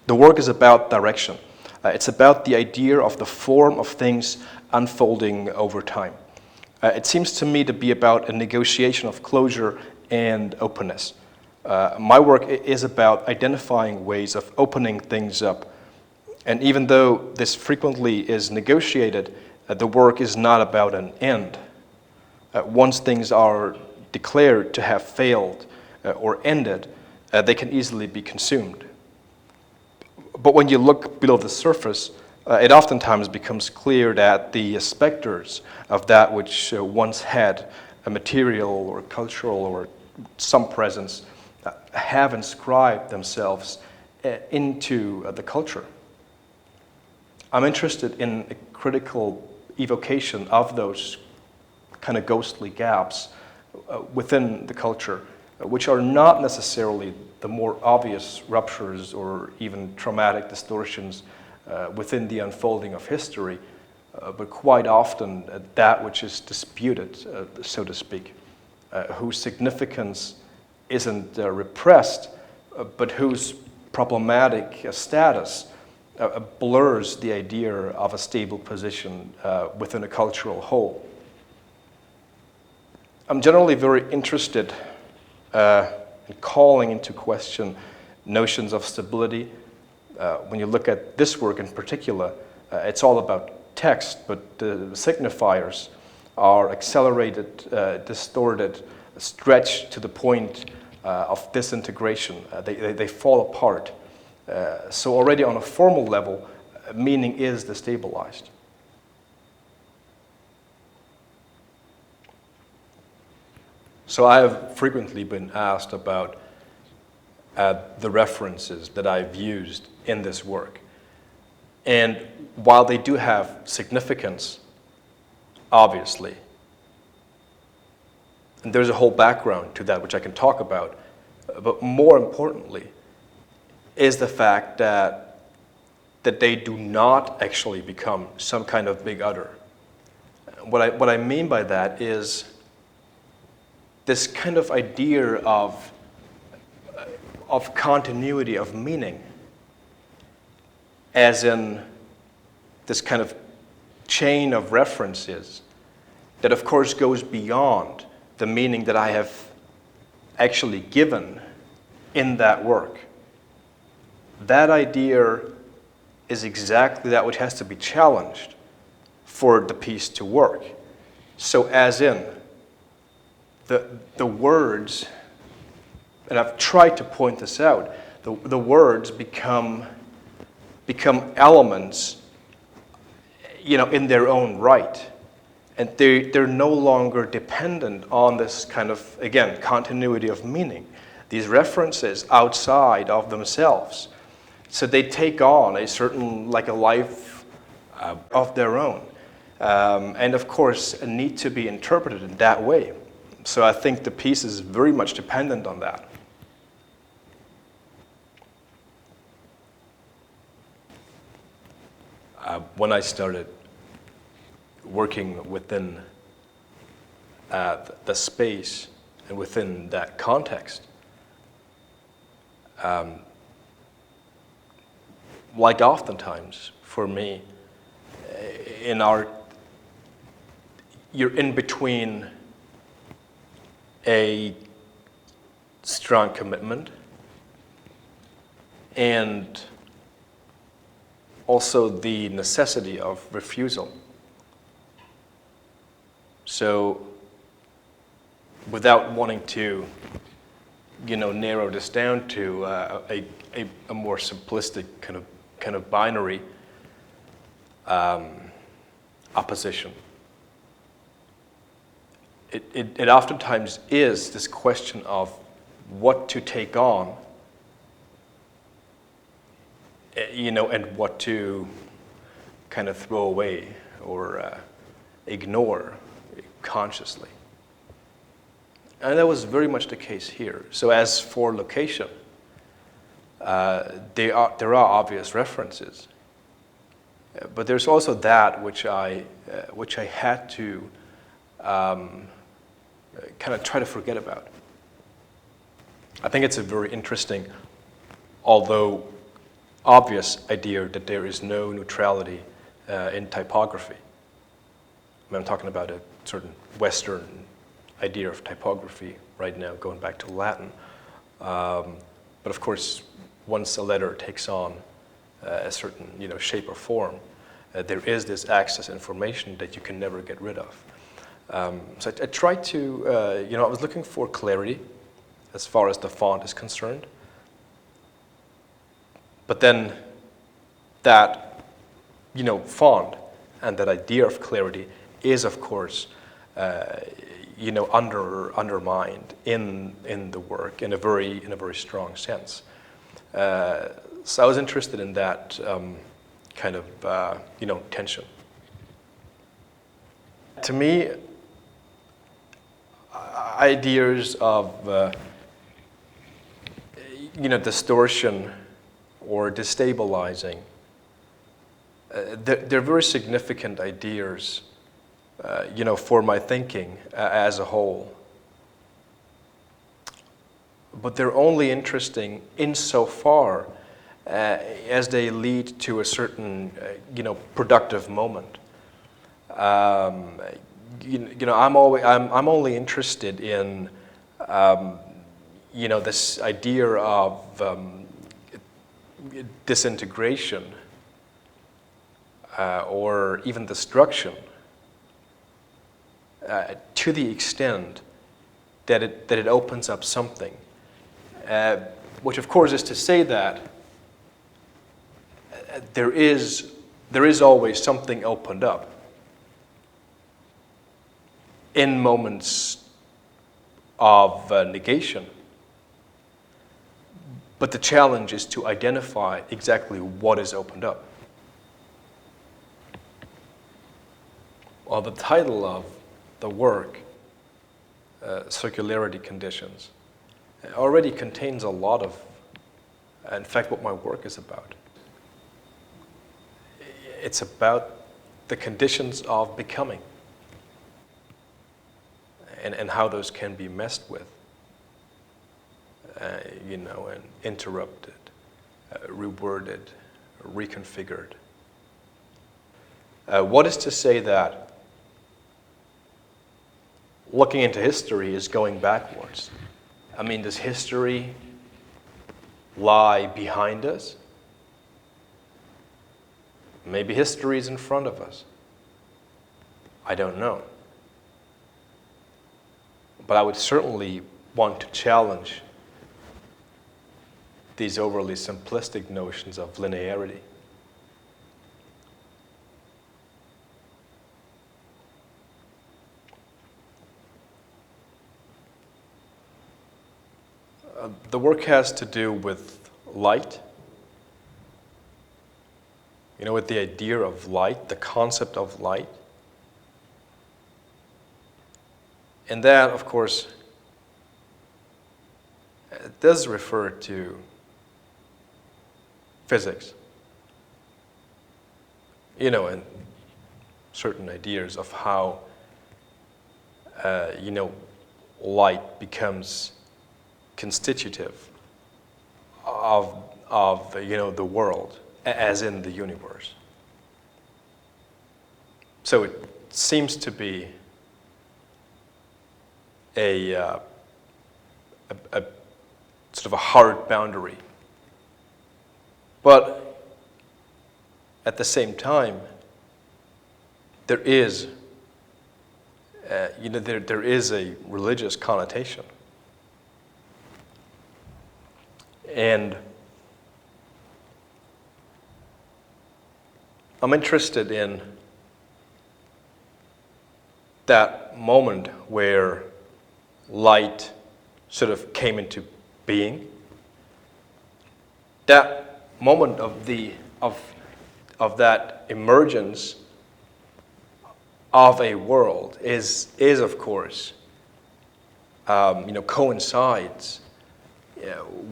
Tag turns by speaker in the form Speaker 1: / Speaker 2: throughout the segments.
Speaker 1: The work is about direction. It's about the idea of the form of things unfolding over time. It seems to me to be about a negotiation of closure and openness. My work is about identifying ways of opening things up. And even though this frequently is negotiated, the work is not about an end. Once things are declared to have failed or ended, they can easily be consumed. But when you look below the surface, it oftentimes becomes clear that the specters of that which once had a material or cultural or some presence have inscribed themselves into the culture. I'm interested in a critical evocation of those kind of ghostly gaps within the culture, which are not necessarily the more obvious ruptures or even traumatic distortions within the unfolding of history, but quite often that which is disputed, so to speak, whose significance isn't repressed, but whose problematic status blurs the idea of a stable position within a cultural whole. I'm generally very interested in calling into question notions of stability. When you look at this work in particular, it's all about text, but the signifiers are accelerated, distorted, stretched to the point of disintegration. They fall apart. So already on a formal level, meaning is destabilized. So I have frequently been asked about the references that I've used in this work. And while they do have significance, obviously, and there's a whole background to that which I can talk about, but more importantly is the fact that they do not actually become some kind of big other. What I mean by that is this kind of idea of continuity of meaning, as in this kind of chain of references that of course goes beyond the meaning that I have actually given in that work. That idea is exactly that which has to be challenged for the piece to work. So as in, the words, and I've tried to point this out, the words become elements, in their own right. And they're no longer dependent on this kind of, again, continuity of meaning. These references outside of themselves. So they take on a certain, like a life of their own. And of course, need to be interpreted in that way. So I think the piece is very much dependent on that. When I started working within the space and within that context, like oftentimes for me, in art, you're in between a strong commitment and also the necessity of refusal. So without wanting to, narrow this down to a more simplistic kind of binary opposition, it oftentimes is this question of what to take on, and what to kind of throw away or ignore consciously. And that was very much the case here. So as for location, there are obvious references, but there's also that which I had to kind of try to forget about. I think it's a very interesting, although obvious idea that there is no neutrality in typography. I'm talking about a certain Western idea of typography right now, going back to Latin. But of course, once a letter takes on a certain shape or form, there is this access information that you can never get rid of. So I tried to, I was looking for clarity as far as the font is concerned. But then that, font and that idea of clarity is, of course, undermined in the work in a very strong sense. So I was interested in that kind of tension. To me, ideas of distortion or destabilizing, they're very significant ideas, for my thinking as a whole. But they're only interesting insofar as they lead to a certain, productive moment. I'm only interested in, this idea of disintegration or even destruction to the extent that it opens up something, which of course is to say that there is always something opened up in moments of negation. But the challenge is to identify exactly what is opened up. Well, the title of the work, Circularity Conditions, already contains a lot of, in fact, what my work is about. It's about the conditions of becoming and how those can be messed with, and interrupted, reworded, reconfigured. What is to say that looking into history is going backwards? I mean, does history lie behind us? Maybe history is in front of us. I don't know. But I would certainly want to challenge these overly simplistic notions of linearity. The work has to do with light, with the idea of light, the concept of light. And that, of course, it does refer to physics, and certain ideas of how, light becomes constitutive of the world, as in the universe. So it seems to be a sort of a hard boundary. But at the same time, there is, there is a religious connotation. And I'm interested in that moment where light sort of came into being. That moment of that emergence of a world is of course, coincides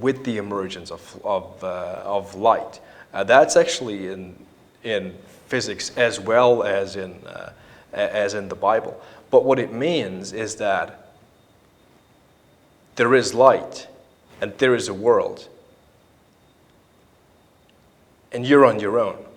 Speaker 1: with the emergence of light. That's actually in physics as well as in the Bible. But what it means is that there is light and there is a world. and you're on your own.